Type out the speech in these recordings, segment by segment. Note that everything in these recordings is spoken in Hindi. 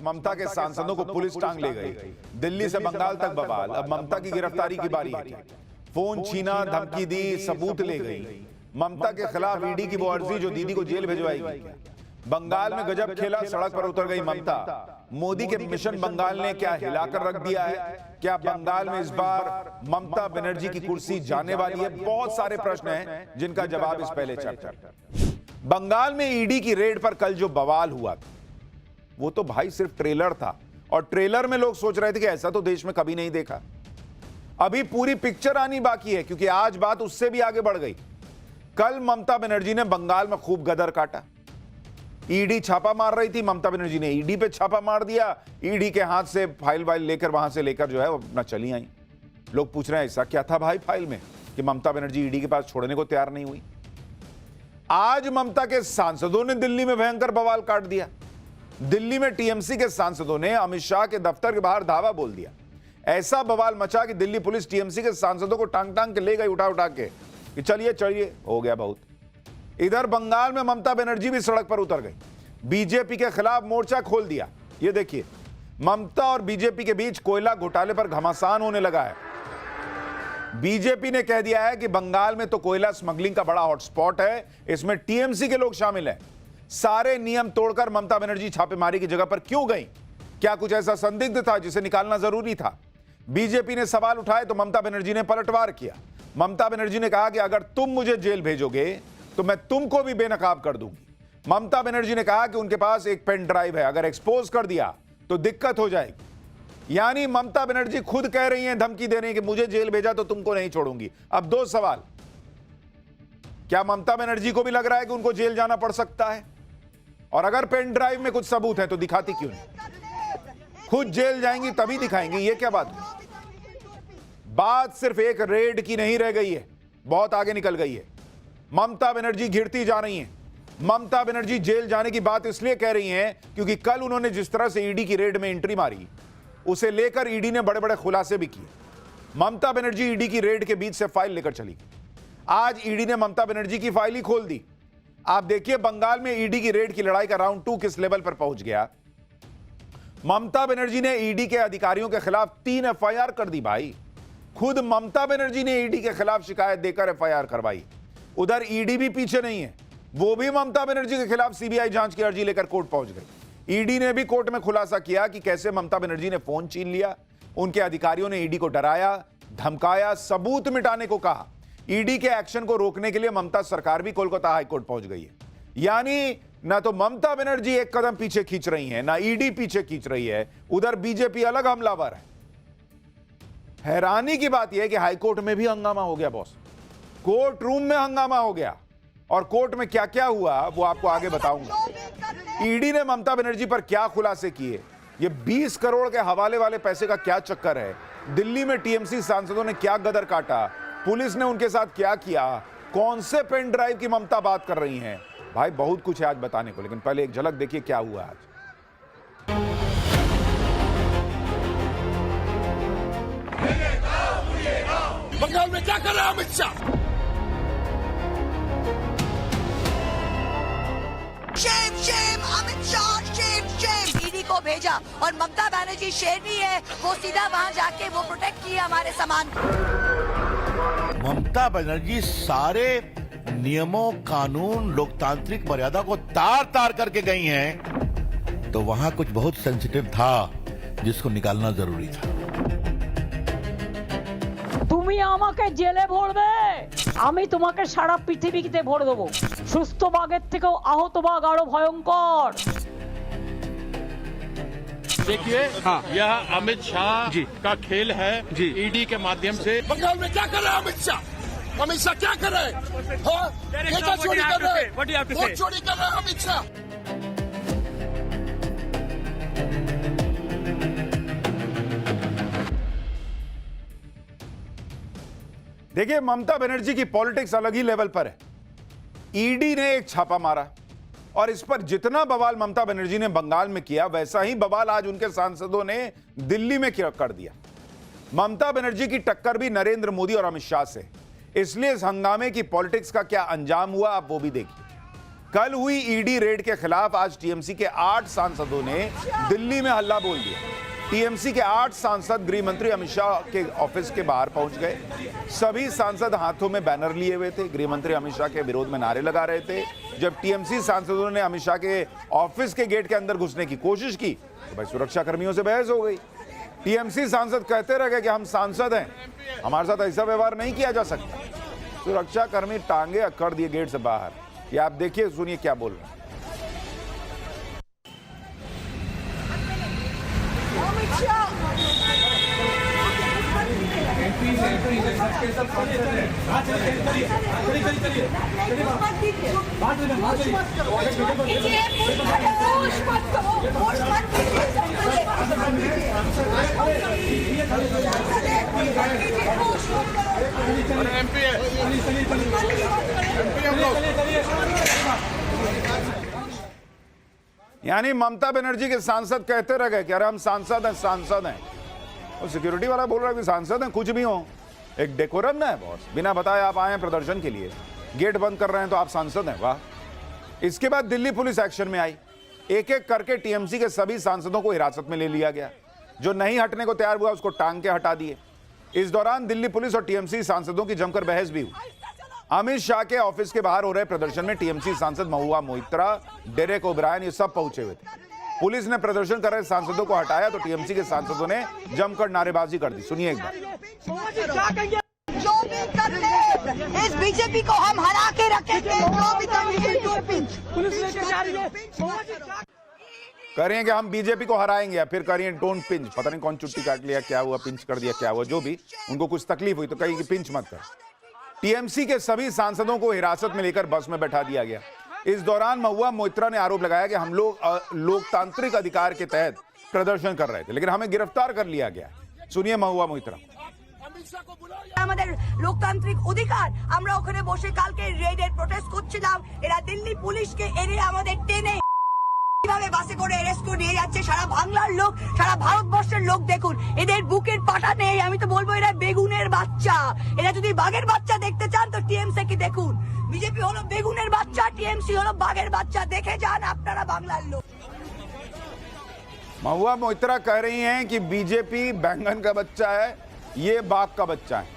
ममता के सांसदों को पुलिस टांग ले गई। दिल्ली से बंगाल तक बवाल। अब ममता की गिरफ्तारी की बारी है। फोन छीना, धमकी दी, सबूत ले गई। ममता के खिलाफ ईडी की वो अर्जी जो दीदी को जेल भिजवाएगी। बंगाल में गजब खेला, सड़क पर उतर गई ममता। मोदी के मिशन बंगाल ने क्या हिलाकर रख दिया है? क्या बंगाल में इस बार ममता बनर्जी की कुर्सी जाने वाली है? बहुत सारे प्रश्न हैं जिनका जवाब इस पहले चर्चा। बंगाल में ईडी की रेड पर कल जो बवाल हुआ था वो तो भाई सिर्फ ट्रेलर था, और ट्रेलर में लोग सोच रहे थे कि ऐसा तो देश में कभी नहीं देखा। अभी पूरी पिक्चर आनी बाकी है, क्योंकि आज बात उससे भी आगे बढ़ गई। कल ममता बनर्जी ने बंगाल में खूब गदर काटा। ईडी छापा मार रही थी, ममता बनर्जी ने ईडी पे छापा मार दिया। ईडी के हाथ से फाइल वाइल लेकर वहां से लेकर जो है वो अपना चली आई। लोग पूछ रहे हैं ऐसा क्या था भाई फाइल में कि ममता बनर्जी ईडी के पास छोड़ने को तैयार नहीं हुई। आज ममता के सांसदों ने दिल्ली में भयंकर बवाल काट दिया। दिल्ली में टीएमसी के सांसदों ने अमित शाह के दफ्तर के बाहर धावा बोल दिया। ऐसा बवाल मचा कि दिल्ली पुलिस टीएमसी के सांसदों को टांग टांग के ले गई, उठा उठा के, कि चलिए चलिए हो गया बहुत। इधर बंगाल में ममता बनर्जी भी सड़क पर उतर गई। बीजेपी के खिलाफ मोर्चा खोल दिया। ये देखिए, ममता और बीजेपी के बीच कोयला घोटाले पर घमासान होने लगा है। बीजेपी ने कह दिया है कि बंगाल में तो कोयला स्मगलिंग का बड़ा हॉटस्पॉट है, इसमें टीएमसी के लोग शामिल हैं। सारे नियम तोड़कर ममता बनर्जी छापेमारी की जगह पर क्यों गई? क्या कुछ ऐसा संदिग्ध था जिसे निकालना जरूरी था? बीजेपी ने सवाल उठाए तो ममता बनर्जी ने पलटवार किया। ममता बनर्जी ने कहा कि अगर तुम मुझे जेल भेजोगे तो मैं तुमको भी बेनकाब कर दूंगी। ममता बनर्जी ने कहा कि उनके पास एक पेन ड्राइव है, अगर एक्सपोज कर दिया तो दिक्कत हो जाएगी। यानी ममता बनर्जी खुद कह रही हैं, धमकी दे रही हैं कि मुझे जेल भेजा तो तुमको नहीं छोड़ूंगी। अब दो सवाल, क्या ममता बनर्जी को भी लग रहा है कि उनको जेल जाना पड़ सकता है? और अगर पेन ड्राइव में कुछ सबूत है तो दिखाती क्यों नहीं? खुद जेल जाएंगी तभी दिखाएंगी, ये क्या बात हुई? बात सिर्फ एक रेड की नहीं रह गई है, बहुत आगे निकल गई है। ममता बनर्जी घिरती जा रही हैं। ममता बनर्जी जेल जाने की बात इसलिए कह रही हैं क्योंकि कल उन्होंने जिस तरह से ईडी की रेड में एंट्री मारी, उसे लेकर ईडी ने बड़े बड़े खुलासे भी किए। ममता बनर्जी ईडी की रेड के बीच से फाइल लेकर चली गई। आज ईडी ने ममता बनर्जी की फाइल ही खोल दी। आप देखिए बंगाल में ईडी की रेड की लड़ाई का राउंड 2 किस लेवल पर पहुंच गया। ममता बनर्जी ने ईडी के अधिकारियों के खिलाफ 3 एफआईआर कर दी भाई। खुद ममता बनर्जी ने ईडी के खिलाफ शिकायत देकर एफआईआर करवाई। उधर ईडी भी पीछे नहीं है, वो भी ममता बनर्जी के खिलाफ सीबीआई जांच की अर्जी लेकर कोर्ट पहुंच गई। ईडी ने भी कोर्ट में खुलासा किया कि कैसे ममता बनर्जी ने फोन छीन लिया। उनके अधिकारियों ने ईडी को डराया, धमकाया, सबूत मिटाने को कहा। ईडी के एक्शन को रोकने के लिए ममता सरकार भी कोलकाता हाईकोर्ट पहुंच गई है। यानी ना तो ममता बनर्जी एक कदम पीछे खींच रही है, ना ईडी पीछे खींच रही है। उधर बीजेपी अलग हमलावर है। हैरानी की बात यह है कि हाईकोर्ट में भी हंगामा हो गया बॉस। कोर्ट रूम में हंगामा हो गया, और कोर्ट में क्या क्या हुआ वो आपको आगे बताऊंगा। ईडी ने ममता बनर्जी पर क्या खुलासे किए, ये 20 करोड़ के हवाले वाले पैसे का क्या चक्कर है, दिल्ली में टीएमसी सांसदों ने क्या गदर काटा, पुलिस ने उनके साथ क्या किया, कौन से पेन ड्राइव की ममता बात कर रही हैं, भाई बहुत कुछ है आज बताने को। लेकिन पहले एक झलक देखिए क्या हुआ आज। बंगाल में क्या कर रहा है Amit Shah? Shem Shem Amit Shah, Shem Shem. ED को भेजा और ममता बनर्जी शेरनी है, वो सीधा वहां जाके वो प्रोटेक्ट किया हमारे सामान। ममता बनर्जी सारे नियमों, कानून, लोकतांत्रिक मर्यादा को तार तार करके गई हैं, तो वहां कुछ बहुत सेंसिटिव था जिसको निकालना जरूरी था। তুমি আমাকে জেলে ভরবে, আমি তোমাকে সারা পৃথিবীতে ভরে দেবো। সুস্থ বাঘের থেকেও আহত বাঘ আরো ভয়ঙ্কর। देखिए हाँ, यह अमित शाह जी का खेल है जी। ईडी के माध्यम से बंगाल में क्या कर रहा है अमित शाह? अमित शाह क्या कर रहे हैं? हाँ? ये क्या चोरी कर रहे हैं? वोट चोरी कर रहे हैं अमित शाह। देखिए ममता बनर्जी की पॉलिटिक्स अलग ही लेवल पर है। ईडी ने एक छापा मारा, और इस पर जितना बवाल ममता बनर्जी ने बंगाल में किया, वैसा ही बवाल आज उनके सांसदों ने दिल्ली में कर दिया। ममता बनर्जी की टक्कर भी नरेंद्र मोदी और अमित शाह से, इसलिए इस हंगामे की पॉलिटिक्स का क्या अंजाम हुआ आप वो भी देखिए। कल हुई ईडी रेड के खिलाफ आज टीएमसी के 8 सांसदों ने दिल्ली में हल्ला बोल दिया। टीएमसी के 8 सांसद गृह मंत्री अमित शाह के ऑफिस के बाहर पहुंच गए। सभी सांसद हाथों में बैनर लिए हुए थे, गृह मंत्री अमित शाह के विरोध में नारे लगा रहे थे। जब टीएमसी सांसदों ने अमित शाह के ऑफिस के गेट के अंदर घुसने की कोशिश की तो भाई सुरक्षा कर्मियों से बहस हो गई। टीएमसी सांसद कहते रह गए कि हम सांसद हैं, हमारे साथ ऐसा व्यवहार नहीं किया जा सकता। सुरक्षा कर्मी टांगे अकड़ दिए गेट से बाहर। ये आप देखिए, सुनिए क्या बोल रहे हैं। यानी ममता बनर्जी के सांसद कहते रह गए कि अरे हम सांसद हैं। और सिक्योरिटी वाला बोल रहा है कि सांसद हैं, कुछ भी हो, एक डेकोरम ना है बॉस। बिना बताए आप आए हैं प्रदर्शन के लिए, गेट बंद कर रहे हैं तो आप सांसद हैं, वाह। इसके बाद दिल्ली पुलिस एक्शन में आई। एक एक करके टीएमसी के सभी सांसदों को हिरासत में ले लिया गया। जो नहीं हटने को तैयार हुआ उसको टांग के हटा दिए। इस दौरान दिल्ली पुलिस और टीएमसी सांसदों की जमकर बहस भी हुई। अमित शाह के ऑफिस के बाहर हो रहे प्रदर्शन में टीएमसी सांसद महुआ मोइत्रा, डेरेक ओब्रायन ये सब पहुंचे हुए थे। पुलिस ने प्रदर्शन कर रहे सांसदों को हटाया तो टीएमसी के सांसदों ने जमकर नारेबाजी कर दी। सुनिए एक बार। जो भी कर ले, इस बीजेपी को हम हरा के रखेंगे। जो भी कर ले, कह रहे हैं कि हम बीजेपी को हराएंगे, या फिर कह रही हैं डोंट पिंच। पता नहीं कौन चुट्टी काट लिया, क्या हुआ, पिंच कर दिया, क्या हुआ, जो भी उनको कुछ तकलीफ हुई तो कही कि पिंच मत कर। टीएमसी के सभी सांसदों को हिरासत में लेकर बस में बैठा दिया गया। इस दौरान महुआ मोइत्रा ने आरोप लगाया कि हम लोग लोकतांत्रिक अधिकार के तहत प्रदर्शन कर रहे थे, लेकिन हमें गिरफ्तार कर लिया गया। सुनिए महुआ मोइत्रा। আমাদের লোকতান্ত্রিক অধিকার, আমরা ওখানে বসে কালকে রেডের প্রোটেস্ট করছিলাম। এরা দিল্লি পুলিশকে এনে আমাদের টেনে কিভাবে বাসে করে অ্যারেস্ট করে নিয়ে যাচ্ছে। সারা বাংলার লোক, সারা ভারতবর্ষের লোক দেখুন, এদের বুকের পাটা নেই। আমি তো বলবো এরা বেগুনের বাচ্চা। এরা যদি বাঘের বাচ্চা দেখতে চান তো টিএমসি কি দেখুন। বিজেপি হলো বেগুনের বাচ্চা, টিএমসি হলো বাঘের বাচ্চা। দেখে যান আপনারা বাংলার লোক। महुआ मोइत्रा कह रही हैं कि बीजेपी बैंगन का बच्चा है, ये बाघ का बच्चा है।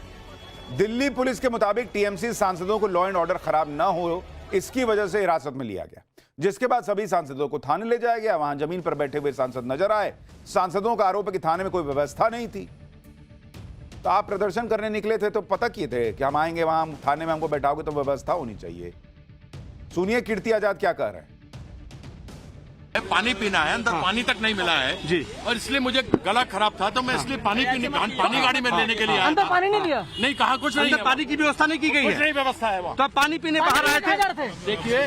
दिल्ली पुलिस के मुताबिक टीएमसी सांसदों को लॉ एंड ऑर्डर खराब न हो, इसकी वजह से हिरासत में लिया गया, जिसके बाद सभी सांसदों को थाने ले जाया गया। वहां जमीन पर बैठे हुए सांसद नजर आए। सांसदों का आरोप है कि थाने में कोई व्यवस्था नहीं थी। तो आप प्रदर्शन करने निकले थे तो पता किए थे कि हम आएंगे, वहां थाने में हमको बैठाओगे तो व्यवस्था होनी चाहिए। सुनिए कीर्ति आजाद क्या कह रहे हैं। पानी पीना है, अंदर पानी तक नहीं मिला है जी, और इसलिए मुझे गला खराब था तो मैं इसलिए पानी गाड़ी में लेने के लिए आया। अंदर पानी नहीं दिया? नहीं, कहा कुछ नहीं, पानी की व्यवस्था नहीं की गई है। कुछ नहीं व्यवस्था है वहाँ। तो आप पानी पीने बाहर आए थे? देखिए,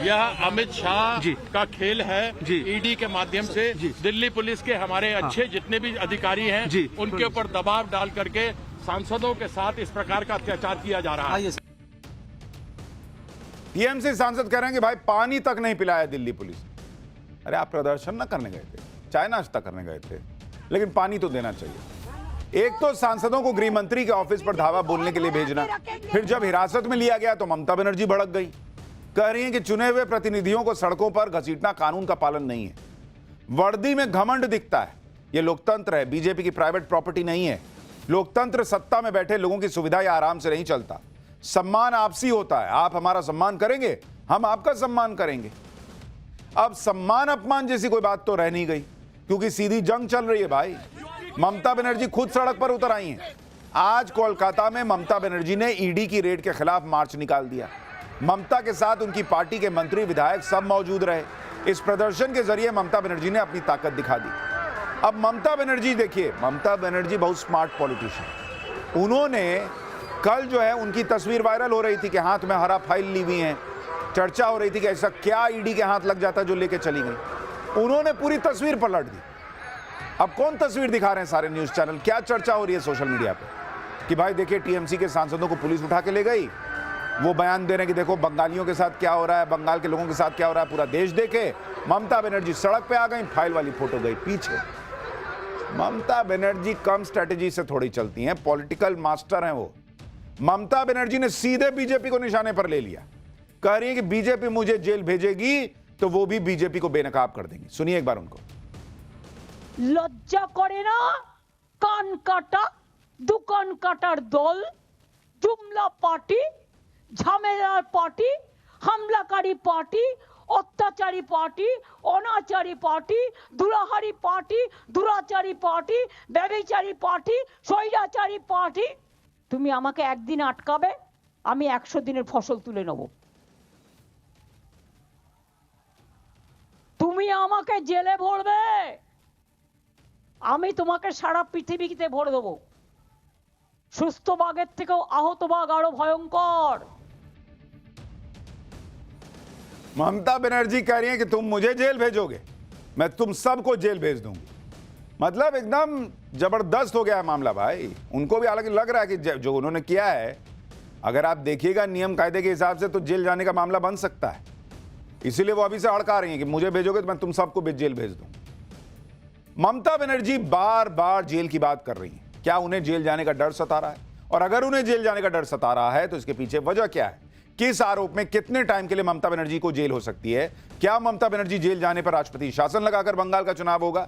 यह अमित शाह का खेल है। ईडी के माध्यम से दिल्ली पुलिस के हमारे अच्छे जितने भी अधिकारी हैं उनके ऊपर दबाव डाल करके सांसदों के साथ इस प्रकार का अत्याचार किया जा रहा है। टीएमसी सांसद कह रहे हैं कि भाई पानी तक नहीं पिलाया दिल्ली पुलिस। अरे आप प्रदर्शन ना करने गए थे, चाय नाश्ता करने गए थे, लेकिन पानी तो देना चाहिए। एक तो सांसदों को गृह मंत्री के ऑफिस पर धावा बोलने के लिए भेजना, फिर जब हिरासत में लिया गया तो ममता बनर्जी भड़क गई। कह रही हैं कि चुने हुए प्रतिनिधियों को सड़कों पर घसीटना कानून का पालन नहीं है। वर्दी में घमंड दिखता है। यह लोकतंत्र है, बीजेपी की प्राइवेट प्रॉपर्टी नहीं है। लोकतंत्र सत्ता में बैठे लोगों की सुविधा या आराम से नहीं चलता। सम्मान आपसी होता है। आप हमारा सम्मान करेंगे, हम आपका सम्मान करेंगे। अब सम्मान अपमान जैसी कोई बात तो रह नहीं गई, क्योंकि सीधी जंग चल रही है भाई। ममता बनर्जी खुद सड़क पर उतर आई हैं। आज कोलकाता में ममता बनर्जी ने ईडी की रेड के खिलाफ मार्च निकाल दिया। ममता के साथ उनकी पार्टी के मंत्री विधायक सब मौजूद रहे। इस प्रदर्शन के जरिए ममता बनर्जी ने अपनी ताकत दिखा दी। अब ममता बनर्जी देखिए, ममता बनर्जी बहुत स्मार्ट पॉलिटिशियन। उन्होंने कल जो है उनकी तस्वीर वायरल हो रही थी कि हाथ में हरा फाइल ली हुई है। चर्चा हो रही थी कि ऐसा क्या ईडी के हाथ लग जाता जो लेके चली गई। उन्होंने पूरी तस्वीर पलट दी। अब कौन तस्वीर दिखा रहे हैं सारे न्यूज चैनल? क्या चर्चा हो रही है सोशल मीडिया पे कि भाई देखिए टीएमसी के सांसदों को पुलिस उठा के ले गई। वो बयान दे रहे हैं कि देखो बंगालियों के साथ क्या हो रहा है, बंगाल के लोगों के साथ क्या हो रहा है, पूरा देश देखे। ममता बनर्जी सड़क पे आ गई, फाइल वाली फोटो गई पीछे। ममता बनर्जी कम स्ट्रेटेजी से थोड़ी चलती हैं, पॉलिटिकल मास्टर हैं वो। ममता बनर्जी ने सीधे बीजेपी को निशाने पर ले लिया। कह रही है कि बीजेपी मुझे जेल भेजेगी तो वो भी बीजेपी को बेनकाब कर देंगे। सुनिए एक बार उनको। লজ্জা করে না? কান কাটা দোকান কাটার দল, জুমলা পার্টি, ঝামেলার পার্টি, হামলাকারী পার্টি, অত্যাচারী পার্টি, অনাচারী পার্টি, দুরাহারি পার্টি, দুরাচারী পার্টি, ব্যভিচারী পার্টি, স্বৈরাচারী পার্টি। তুমি আমাকে একদিন আটকাবে, আমি 100 দিনের ফসল তুলে নেব। তুমি আমাকে জেলে ভরবে, আমি তোমাকে সারা পৃথিবীতে ভরে দেবো। সুস্থ বাঘের থেকেও আহত বাঘ আরো ভয়ঙ্কর। ममता बनर्जी कह रही है कि तुम मुझे जेल भेजोगे, मैं तुम सबको जेल भेज दूंगी। मतलब एकदम जबरदस्त हो गया है मामला भाई। उनको भी हालांकि लग रहा है कि जो उन्होंने किया है, अगर आप देखिएगा नियम कायदे के हिसाब से तो जेल जाने का मामला बन सकता है। इसीलिए वो अभी से अड़का रही है कि मुझे भेजोगे तो मैं तुम सबको भी जेल भेज दूंगी। ममता बनर्जी बार बार जेल की बात कर रही है। क्या उन्हें जेल जाने का डर सता रहा है? और अगर उन्हें जेल जाने का डर सता रहा है तो इसके पीछे वजह क्या है? किस आरोप में कितने टाइम के लिए ममता बनर्जी को जेल हो सकती है? क्या ममता बनर्जी जेल जाने पर राष्ट्रपति शासन लगाकर बंगाल का चुनाव होगा?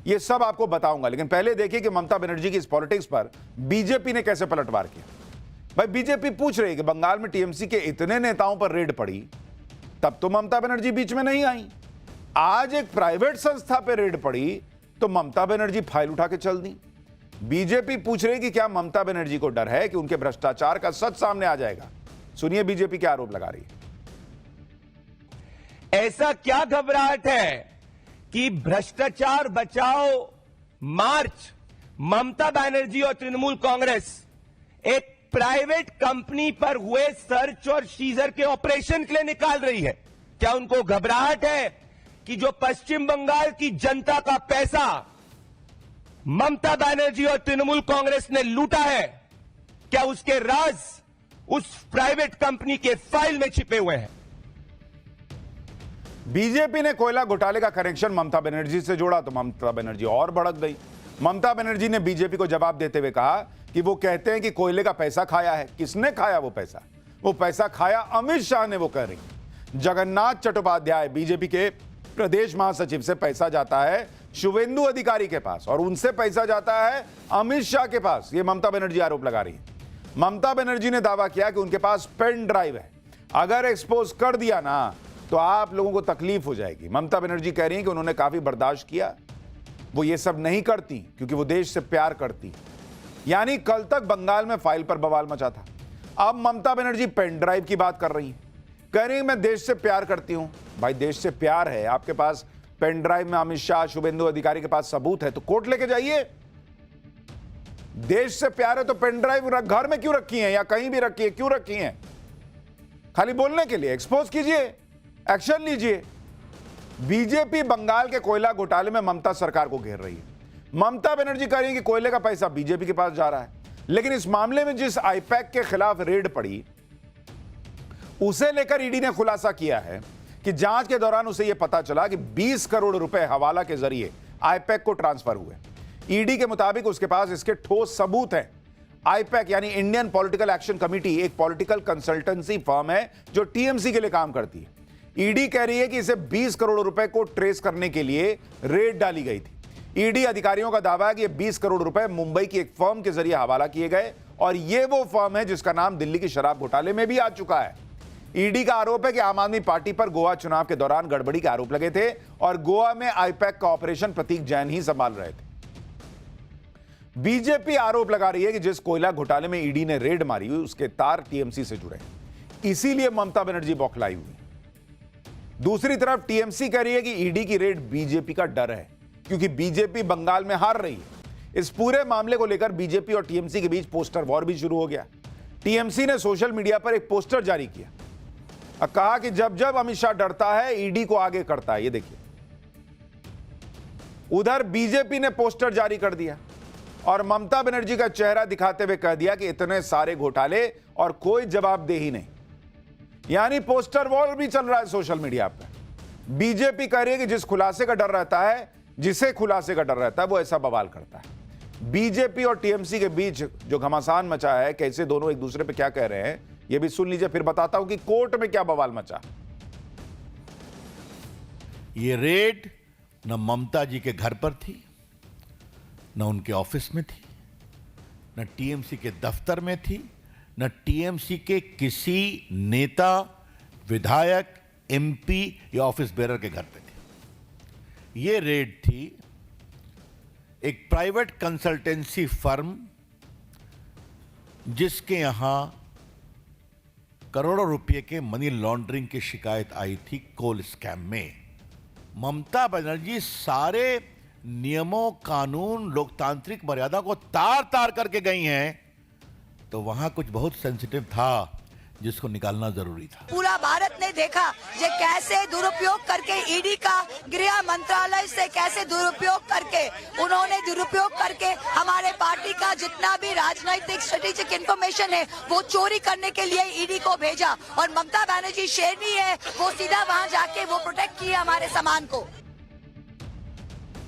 ये सब आपको बताऊंगा, लेकिन पहले देखिए कि ममता बनर्जी की इस पॉलिटिक्स पर बीजेपी ने कैसे पलटवार किया। भाई बीजेपी पूछ रही है कि बंगाल में टीएमसी के इतने नेताओं पर रेड पड़ी, तब तो ममता बनर्जी बीच में नहीं आई। आज एक प्राइवेट संस्था पर रेड पड़ी तो ममता बनर्जी फाइल उठा के चल दी। बीजेपी पूछ रही कि क्या ममता बनर्जी को डर है कि उनके भ्रष्टाचार का सच सामने आ जाएगा? सुनिए बीजेपी क्या आरोप लगा रही है। ऐसा क्या घबराहट है कि भ्रष्टाचार बचाओ मार्च ममता बनर्जी और तृणमूल कांग्रेस एक प्राइवेट कंपनी पर हुए सर्च और सीजर के ऑपरेशन के लिए निकाल रही है? क्या उनको घबराहट है कि जो पश्चिम बंगाल की जनता का पैसा ममता बनर्जी और तृणमूल कांग्रेस ने लूटा है, क्या उसके राज उस प्राइवेट कंपनी के फाइल में छिपे हुए हैं? बीजेपी ने कोयला घोटाले का कनेक्शन ममता बनर्जी से जोड़ा तो ममता बनर्जी और भड़क गई। ममता बनर्जी ने बीजेपी को जवाब देते हुए कहा कि वो कहते हैं कि कोयले का पैसा खाया है। किसने खाया वो पैसा? वो पैसा खाया अमित शाह ने, वो कह रही। जगन्नाथ चट्टोपाध्याय बीजेपी के प्रदेश महासचिव से पैसा जाता है शुवेंदु अधिकारी के पास और उनसे पैसा जाता है अमित शाह के पास। ये ममता बनर्जी आरोप लगा रही है। ममता बनर्जी ने दावा किया कि उनके पास पेन ड्राइव है, अगर एक्सपोज कर दिया ना तो आप लोगों को तकलीफ हो जाएगी। ममता बनर्जी कह रही हैं कि उन्होंने काफी बर्दाश्त किया, वो ये सब नहीं करती क्योंकि वो देश से प्यार करती। यानी कल तक बंगाल में फाइल पर बवाल मचा था, अब ममता बनर्जी पेन ड्राइव की बात कर रही है। कह रही मैं देश से प्यार करती हूं। भाई देश से प्यार है, आपके पास पेन ड्राइव में अमित शाह शुभेंदु अधिकारी के पास सबूत है तो कोर्ट लेके जाइए। देश से प्यार है तो पेन ड्राइव घर में क्यों रखी है या कहीं भी रखी है? क्यों रखी है? खाली बोलने के लिए? एक्सपोज कीजिए, एक्शन लीजिए। बीजेपी बंगाल के कोयला घोटाले में ममता सरकार को घेर रही है। ममता बनर्जी कह रही है कि कोयले का पैसा बीजेपी के पास जा रहा है, लेकिन इस मामले में जिस आईपैक के खिलाफ रेड पड़ी उसे लेकर ईडी ने खुलासा किया है कि जांच के दौरान उसे यह पता चला कि 20 करोड़ रुपए हवाला के जरिए आईपैक को ट्रांसफर हुए। ईडी के मुताबिक उसके पास इसके ठोस सबूत हैं। आईपैक यानी इंडियन पॉलिटिकल एक्शन कमेटी एक पॉलिटिकल कंसल्टेंसी फर्म है जो टीएमसी के लिए काम करती है। ईडी कह रही है कि इसे 20 करोड़ रुपए को ट्रेस करने के लिए रेड डाली गई थी। ईडी अधिकारियों का दावा है कि ये 20 करोड़ रुपए मुंबई की एक फर्म के जरिए हवाला किए गए और ये वो फर्म है जिसका नाम दिल्ली की शराब घोटाले में भी आ चुका है। ईडी का आरोप है कि आम आदमी पार्टी पर गोवा चुनाव के दौरान गड़बड़ी के आरोप लगे थे और गोवा में आईपैक का ऑपरेशन प्रतीक जैन ही संभाल रहे थे। बीजेपी आरोप लगा रही है कि जिस कोयला घोटाले में ईडी ने रेड मारी हुई उसके तार टीएमसी से जुड़े, इसीलिए ममता बनर्जी बौखलाई हुई। दूसरी तरफ टीएमसी कह रही है कि ईडी की रेड बीजेपी का डर है क्योंकि बीजेपी बंगाल में हार रही है। इस पूरे मामले को लेकर बीजेपी और टीएमसी के बीच पोस्टर वॉर भी शुरू हो गया। टीएमसी ने सोशल मीडिया पर एक पोस्टर जारी किया और कहा कि जब जब अमित शाह डरता है ईडी को आगे करता है। ये देखिए, उधर बीजेपी ने पोस्टर जारी कर दिया और ममता बनर्जी का चेहरा दिखाते हुए कह दिया कि इतने सारे घोटाले और कोई जवाबदेही नहीं। यानी पोस्टर वॉर भी चल रहा है सोशल मीडिया पर। बीजेपी कह रही है कि जिस खुलासे का डर रहता है, जिसे खुलासे का डर रहता है वो ऐसा बवाल करता है। बीजेपी और टीएमसी के बीच जो घमासान मचा है, कैसे दोनों एक दूसरे पे क्या कह रहे हैं, यह भी सुन लीजिए, फिर बताता हूं कि कोर्ट में क्या बवाल मचा। ये रेड न ममता जी के घर पर थी, न उनके ऑफिस में थी, न टीएमसी के दफ्तर में थी, न टीएमसी के किसी नेता, विधायक, एमपी या ऑफिस बेरर के घर पे थी। ये रेड थी एक प्राइवेट कंसल्टेंसी फर्म जिसके यहां करोड़ों रुपए के मनी लॉन्ड्रिंग की शिकायत आई थी कोल स्कैम में। ममता बनर्जी सारे नियमों, कानून, लोकतांत्रिक मर्यादा को तार तार करके गई हैं, तो वहां कुछ बहुत सेंसिटिव था जिसको निकालना जरूरी था। पूरा भारत ने देखा ये कैसे दुरुपयोग करके ईडी का गृह मंत्रालय से कैसे दुरुपयोग करके उन्होंने दुरुपयोग करके हमारे पार्टी का जितना भी राजनीतिक स्ट्रेटेजिक इंफॉर्मेशन है वो चोरी करने के लिए ईडी को भेजा। और ममता बनर्जी शेरनी है, वो सीधा वहां जाके वो प्रोटेक्ट किया हमारे सामान को।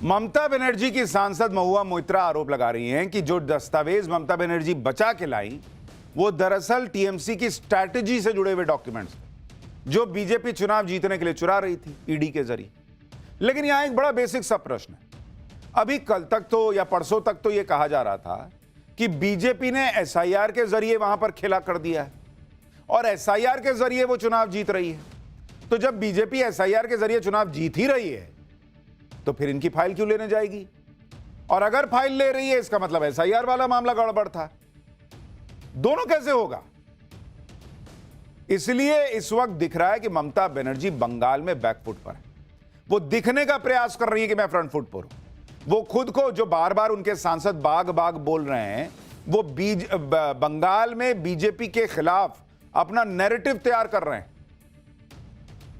ममता बनर्जी की सांसद महुआ मोइत्रा आरोप लगा रही हैं कि जो दस्तावेज ममता बनर्जी बचा के लाई वो दरअसल टीएमसी की स्ट्रैटेजी से जुड़े हुए डॉक्यूमेंट्स जो बीजेपी चुनाव जीतने के लिए चुरा रही थी ईडी के जरिए। लेकिन यहां एक बड़ा बेसिक सा प्रश्न है। अभी कल तक तो या परसों तक तो यह कहा जा रहा था कि बीजेपी ने एसआईआर के जरिए वहां पर खेला कर दिया है और एसआईआर के जरिए वो चुनाव जीत रही है। तो जब बीजेपी एसआईआर के जरिए चुनाव जीत ही रही है तो फिर इनकी फाइल क्यों लेने जाएगी? और अगर फाइल ले रही है इसका मतलब एसआईआर वाला मामला गड़बड़ था। दोनों कैसे होगा? इसलिए इस वक्त दिख रहा है कि ममता बनर्जी बंगाल में बैकफुट पर है। वो दिखने का प्रयास कर रही है कि मैं फ्रंट फुट पर हूं। वो खुद को जो बार बार उनके सांसद बाग बाग बोल रहे हैं वो बंगाल में बीजेपी के खिलाफ अपना नैरेटिव तैयार कर रहे हैं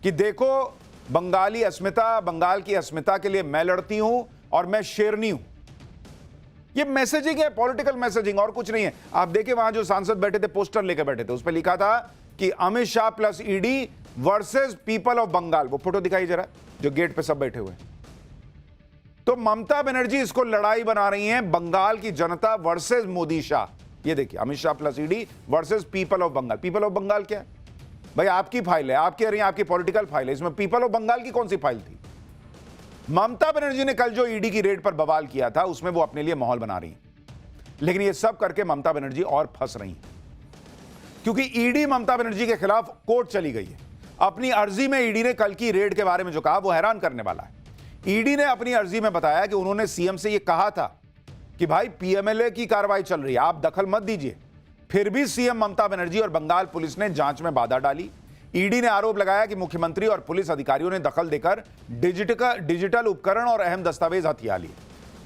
कि देखो बंगाली अस्मिता, बंगाल की अस्मिता के लिए मैं लड़ती हूं और मैं शेरनी हूं। ये मैसेजिंग है, पॉलिटिकल मैसेजिंग, और कुछ नहीं है। आप देखिए वहां जो सांसद बैठे थे पोस्टर लेके बैठे थे, उस पर लिखा था कि Amit Shah plus ED versus people of Bengal. वो फोटो दिखाई जरा जो गेट पे सब बैठे हुए। तो ममता बनर्जी इसको लड़ाई बना रही हैं बंगाल की जनता वर्सेस मोदी शाह। ये देखिए Amit Shah plus ED versus people of Bengal. People of Bengal क्या है भाई? आपकी फाइल है, आप कह रही हैं आपकी पॉलिटिकल फाइल है, इसमें पीपल ऑफ बंगाल की कौन सी फाइल थी? ममता बनर्जी ने कल जो ईडी की रेड पर बवाल किया था उसमें वो अपने लिए माहौल बना रही है। लेकिन ये सब करके ममता बनर्जी और फंस रही है क्योंकि ईडी ममता बनर्जी के खिलाफ कोर्ट चली गई है। अपनी अर्जी में ईडी ने कल की रेड के बारे में जो कहा वो हैरान करने वाला है। ईडी ने अपनी अर्जी में बताया कि उन्होंने सीएम से ये कहा था कि भाई पीएमएलए की कार्रवाई चल रही है, आप दखल मत दीजिए। फिर भी सीएम ममता बनर्जी और बंगाल पुलिस ने जांच में बाधा डाली। ईडी ने आरोप लगाया कि मुख्यमंत्री और पुलिस अधिकारियों ने दखल देकर डिजिटल उपकरण और अहम दस्तावेज हथिया लिए।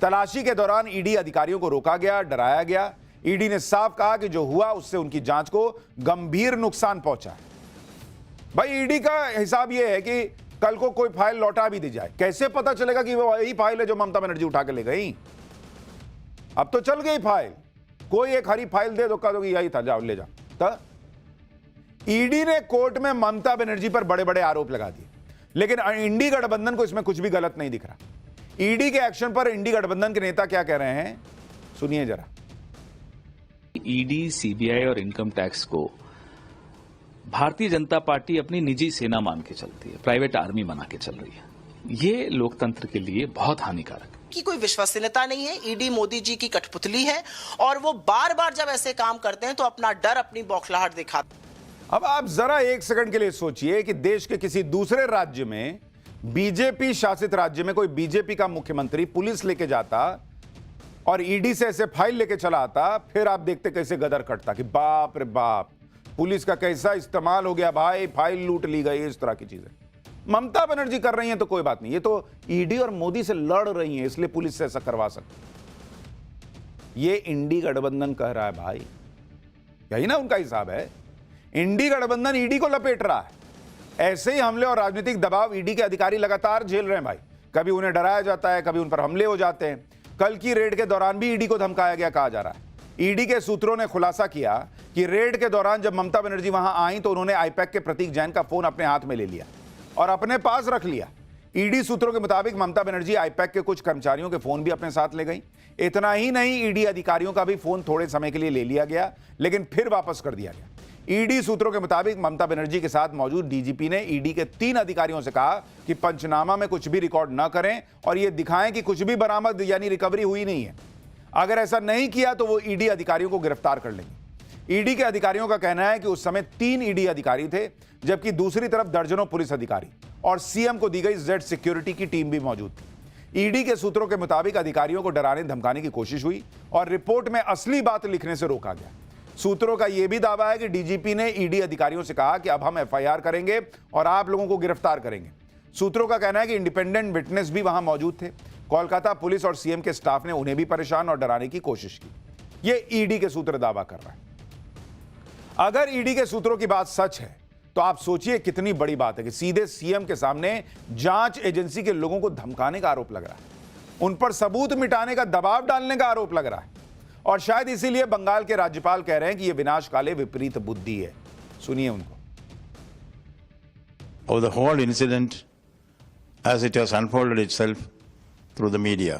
तलाशी के दौरान ईडी अधिकारियों को रोका गया, डराया गया। ईडी ने साफ कहा कि जो हुआ उससे उनकी जांच को गंभीर नुकसान पहुंचा है। भाई ईडी का हिसाब यह है कि कल को कोई फाइल लौटा भी दी जाए, कैसे पता चलेगा कि वो वही फाइल है जो ममता बनर्जी उठा के ले गई? अब तो चल गई फाइल, कोई एक हरी फाइल दे दो, कह दो कि यही था, जाओ ले जाओ। ईडी ने कोर्ट में ममता बनर्जी पर बड़े बड़े आरोप लगा दिए, लेकिन इंडी गठबंधन को इसमें कुछ भी गलत नहीं दिख रहा। ईडी के एक्शन पर इंडी गठबंधन के नेता क्या कह रहे हैं, सुनिए जरा। ईडी, सीबीआई और इनकम टैक्स को भारतीय जनता पार्टी अपनी निजी सेना मान के चलती है, प्राइवेट आर्मी बना के चल रही है। ये लोकतंत्र के लिए बहुत हानिकारक है। की कोई विश्वसनीयता नहीं है। ईडी मोदी जी की कठपुतली है और वो बार बार जब ऐसे काम करते हैं तो अपना डर, अपनी बौखलाहट दिखाते हैं। अब आप जरा एक सेकंड के लिए सोचिए कि देश के किसी दूसरे राज्य में, बीजेपी शासित राज्य में, कोई बीजेपी का मुख्यमंत्री पुलिस लेके जाता और ईडी से ऐसे फाइल लेके चला आता, फिर आप देखते कैसे गदर कटता कि बाप रे बाप, पुलिस का कैसा इस्तेमाल हो गया भाई, फाइल लूट ली गई, इस तरह की चीजें। ममता बनर्जी कर रही हैं तो कोई बात नहीं, ये तो ईडी और मोदी से लड़ रही हैं, इसलिए पुलिस से ऐसा करवा सकती। ये इंडी गठबंधन कह रहा है भाई, यही ना उनका हिसाब है। इंडी गठबंधन ईडी को लपेट रहा है। ऐसे ही हमले और राजनीतिक दबाव ईडी के अधिकारी लगातार झेल रहे हैं भाई। कभी उन्हें डराया जाता है, कभी उन पर हमले हो जाते हैं। कल की रेड के दौरान भी ईडी को धमकाया गया, कहा जा रहा है। ईडी के सूत्रों ने खुलासा किया कि रेड के दौरान जब ममता बनर्जी वहां आई तो उन्होंने आईपैक के प्रतीक जैन का फोन अपने हाथ में ले लिया और अपने पास रख लिया। ईडी सूत्रों के मुताबिक ममता बनर्जी आईपैक के कुछ कर्मचारियों के फोन भी अपने साथ ले गई। इतना ही नहीं, ईडी अधिकारियों का भी फोन थोड़े समय के लिए ले लिया गया, लेकिन फिर वापस कर दिया गया। ईडी सूत्रों के मुताबिक ममता बनर्जी के साथ मौजूद डीजीपी ने ईडी के 3 अधिकारियों से कहा कि पंचनामा में कुछ भी रिकॉर्ड न करें और यह दिखाएं कि कुछ भी बरामद यानी रिकवरी हुई नहीं है। अगर ऐसा नहीं किया तो वो ईडी अधिकारियों को गिरफ्तार कर लेंगे। ईडी के अधिकारियों का कहना है कि उस समय 3 ईडी अधिकारी थे, जबकि दूसरी तरफ दर्जनों पुलिस अधिकारी और सीएम को दी गई जेड सिक्योरिटी की टीम भी मौजूद थी। ईडी के सूत्रों के मुताबिक अधिकारियों को डराने धमकाने की कोशिश हुई और रिपोर्ट में असली बात लिखने से रोका गया। सूत्रों का यह भी दावा है कि डीजीपी ने ईडी अधिकारियों से कहा कि अब हम एफआईआर करेंगे और आप लोगों को गिरफ्तार करेंगे। सूत्रों का कहना है कि इंडिपेंडेंट विटनेस भी वहां मौजूद थे। कोलकाता पुलिस और सीएम के स्टाफ ने उन्हें भी परेशान और डराने की कोशिश की। यह ईडी के सूत्र दावा कर रहा है। अगर ईडी के सूत्रों की बात सच है तो आप सोचिए कितनी बड़ी बात है कि सीधे सीएम के सामने जांच एजेंसी के लोगों को धमकाने का आरोप लग रहा है, उन पर सबूत मिटाने का दबाव डालने का आरोप लग रहा है। और शायद इसीलिए बंगाल के राज्यपाल कह रहे हैं कि यह विनाशकाले विपरीत बुद्धि है। सुनिए उनको। Of the whole incident as it has unfolded itself through the media,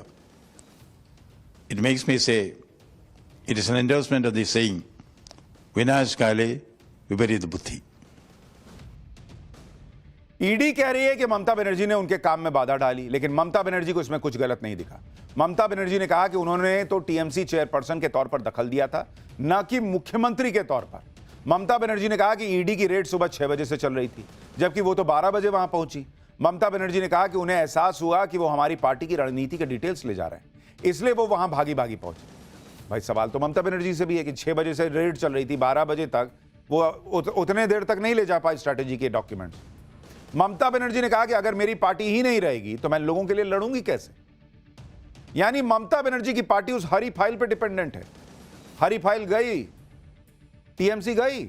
it makes me say it is an endorsement of the saying Vinashkale Viparit Buddhi. ED कह रही है कि ममता बनर्जी ने उनके काम में बाधा डाली, लेकिन ममता बनर्जी को इसमें कुछ गलत नहीं दिखा। ममता बनर्जी ने कहा कि उन्होंने तो टीएमसी चेयरपर्सन के तौर पर दखल दिया था, न कि मुख्यमंत्री के तौर पर। ममता बनर्जी ने कहा कि ईडी की रेड सुबह 6 बजे से चल रही थी, जबकि वो तो 12 बजे वहां पहुंची। ममता बनर्जी ने कहा कि उन्हें एहसास हुआ कि वो हमारी पार्टी की रणनीति के डिटेल्स ले जा रहे हैं, इसलिए वो वहां भागी भागी पहुंचे। भाई सवाल तो ममता बनर्जी से भी है कि 6 बजे से रेड चल रही थी, 12 बजे तक वो उतने देर तक नहीं ले जा पाई स्ट्रैटेजी के डॉक्यूमेंट्स। ममता बनर्जी ने कहा कि अगर मेरी पार्टी ही नहीं रहेगी तो मैं लोगों के लिए लड़ूंगी कैसे। यानी ममता बनर्जी की पार्टी उस हरी फाइल पर डिपेंडेंट है। हरी फाइल गई, टीएमसी गई।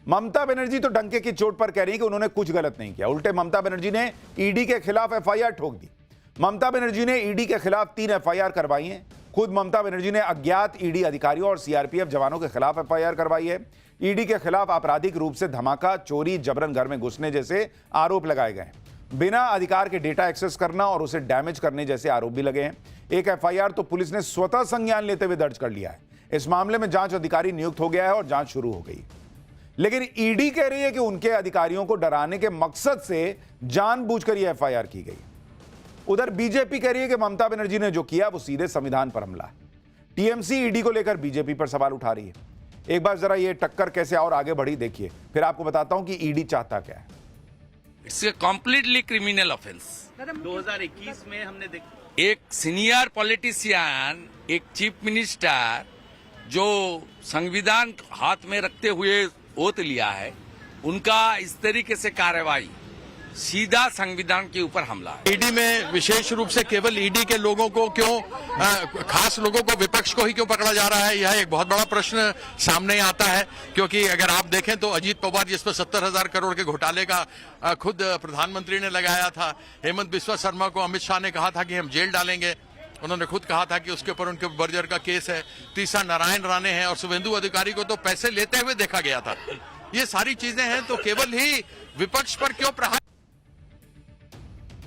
ममता बनर्जी तो डंके की चोट पर कह रही कि उन्होंने कुछ गलत नहीं किया। उल्टे ममता बनर्जी ने ईडी के खिलाफ एफआईआर ठोक दी। ममता बनर्जी ने ईडी के खिलाफ 3 एफआईआर करवाई हैं। खुद ममता बनर्जी ने अज्ञात ईडी अधिकारियों और सीआरपीएफ जवानों के खिलाफ एफआईआर करवाई है। ईडी के खिलाफ आपराधिक रूप से धमाका, चोरी, जबरन घर में घुसने जैसे आरोप लगाए गए हैं। बिना अधिकार के डेटा एक्सेस करना और उसे डैमेज करने जैसे आरोप भी लगे हैं। एक एफआईआर तो पुलिस ने स्वतः संज्ञान लेते हुए दर्ज कर लिया है। इस मामले में जांच अधिकारी नियुक्त हो गया है और जांच शुरू हो गई। लेकिन ईडी कह रही है कि उनके अधिकारियों को डराने के मकसद से जानबूझकर यह एफआईआर की गई। उधर बीजेपी कह रही है कि ममता बनर्जी ने जो किया वो सीधे संविधान पर हमला है। टीएमसी ईडी को लेकर बीजेपी पर सवाल उठा रही है। एक बार जरा ये टक्कर कैसे और आगे बढ़ी देखिए, फिर आपको बताता हूं कि ईडी चाहता क्या है। It's a completely criminal offence. 2021 में हमने देखा एक सीनियर पॉलिटिशियन, एक चीफ मिनिस्टर जो संविधान हाथ में रखते हुए ओथ लिया है, उनका इस तरीके से कार्रवाई सीधा संविधान के ऊपर हमला है। ईडी में विशेष रूप से केवल ईडी के लोगों को क्यों, खास लोगों को, विपक्ष को ही क्यों पकड़ा जा रहा है, यह एक बहुत बड़ा प्रश्न सामने आता है। क्योंकि अगर आप देखें तो अजीत पवार जिस पर 70,000 करोड़ के घोटाले का खुद प्रधानमंत्री ने लगाया था, हेमंत बिस्वा शर्मा को अमित शाह ने कहा था कि हम जेल डालेंगे, उन्होंने खुद कहा था कि उसके ऊपर उनके बर्जर का केस है। तीसरा नारायण राणे हैं और शुभेंदु अधिकारी को तो पैसे लेते हुए देखा गया था। ये सारी चीजें हैं, तो केवल ही विपक्ष पर क्यों प्रहार